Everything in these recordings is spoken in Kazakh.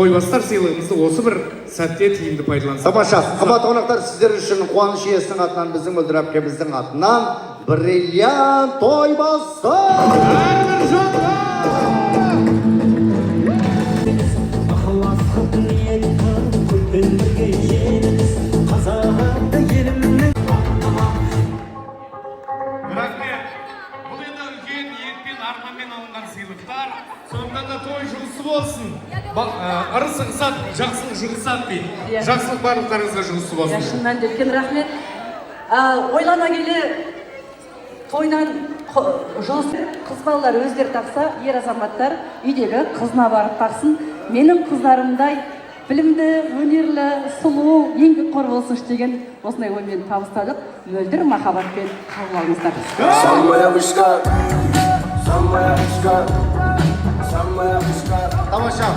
Тойбастар сыйлығымызды осы бір сәтте тиімді пайдалансақ. Тамаша, қымбатты қонақтар, сіздер үшін қуаныш иесінің атынан, біздің мөлдір әпкеміздің атынан бриллиант тойбастар! Әрбір жанға! Рахмет. Бұл енді үлкен ниетпен, арманмен алынған сыйлықтар. Сондықтан да той жұғысы болсын. Ырыс ығысат, жақсылық жұғысат дейді. Жақсылық барлықтарыңызға жұғысы болсын. Шыннан да үлкен рахмет. Ойлана келе тойнан жұғысы қыз балалар өздері тақса, ер азаматтар үйдегі қызына барып тақсын. Менің қыздарымдай білімді, өнерлі, сұлу, еңбекқор болсыншы деген осындай оймен табыстадық. Мөлдір махаббатпен қабыл алыңыздар. Тамаша,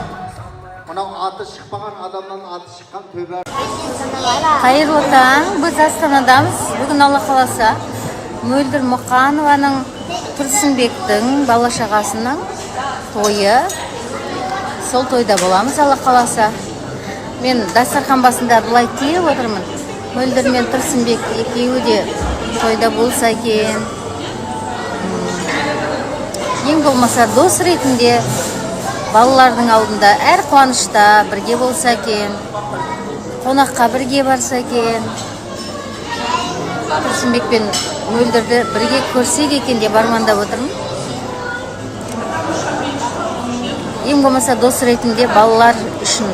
мынау аты шықпаған адамнан аты шыққан төбе. Қайырлы таң, біз Астанадамыз. Бүгін Алла қаласа Мөлдір Мұқанованың Тұрсынбектің бала-шағасының тойы. Сол тойда боламыз Алла қаласа. Мен дастархан басында былай тиіп отырмын. Мөлдір мен Тұрсынбек екеуі де тойда болса екен. Ең болмаса дос ретінде балалардың алдында әр қуанышта бірге болса екен. Қонаққа бірге барса екен. Тұрсынбек пен Мөлдірді бірге көрсек екен деп армандап отырмын. Ең болмаса дос ретінде балалар үшін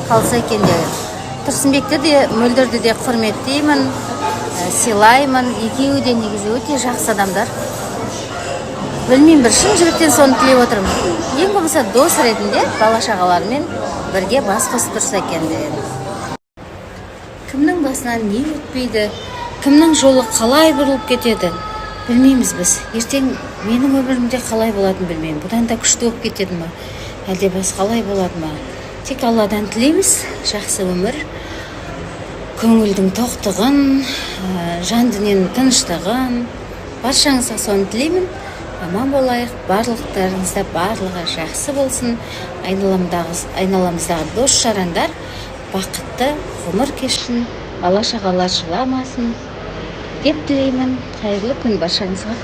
қалса екен деп. Тұрсынбекті де Мөлдірді де құрметтеймін, сыйлаймын. Екеуі де негізі өте жақсы адамдар. Білмеймін, бір шын жүректен соны тілеп отырмын. Ең болмаса дос ретінде бала-шағалармен бірге бас қосып тұрса екен деп. Кімнің басынан не өтпейді, кімнің жолы қалай бұрылып кетеді, білмейміз біз. Ертең менің өмірімде қалай болатынын білмеймін. Бұдан да күшті болып кетеді ма, әлде басқалай болады ма? Тек Алладан тілейміз жақсы өмір, көңілдің тоқтығын, жан дүниенің тыныштығын. Баршаңызға соны тілеймін. Аман болайық, барлықтарыңызда барлығы жақсы болсын. Айналамыздағы дос жарандар бақытты ғұмыр кешсін, бала-шағалар жыламасын деп тілеймін. Қайырлы күн баршаңызға.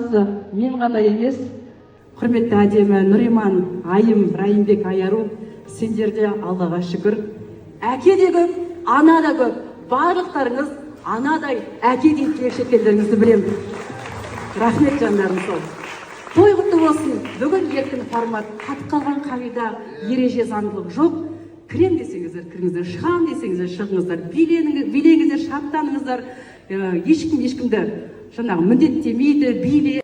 жалғыз мен ғана емес, құрметті әдемі Нұриман, Айым, Райымбек, Аяру, сендер де Аллаға шүкір. Әке де көп, ана да көп. Барлықтарыңыз анадай, әкедей тілекші екендеріңізді білемін. Рахмет жандарым сол. Той құтты болсын. Бүгін еркін формат, қатып қалған қағида, ереже заңдылық жоқ. Кірем десеңіздер, кіріңіздер, шығам десеңіздер, шығыңыздар, билеңіздер, шаттаныңыздар. Ешкімді жаңағы міндеттемейді, биле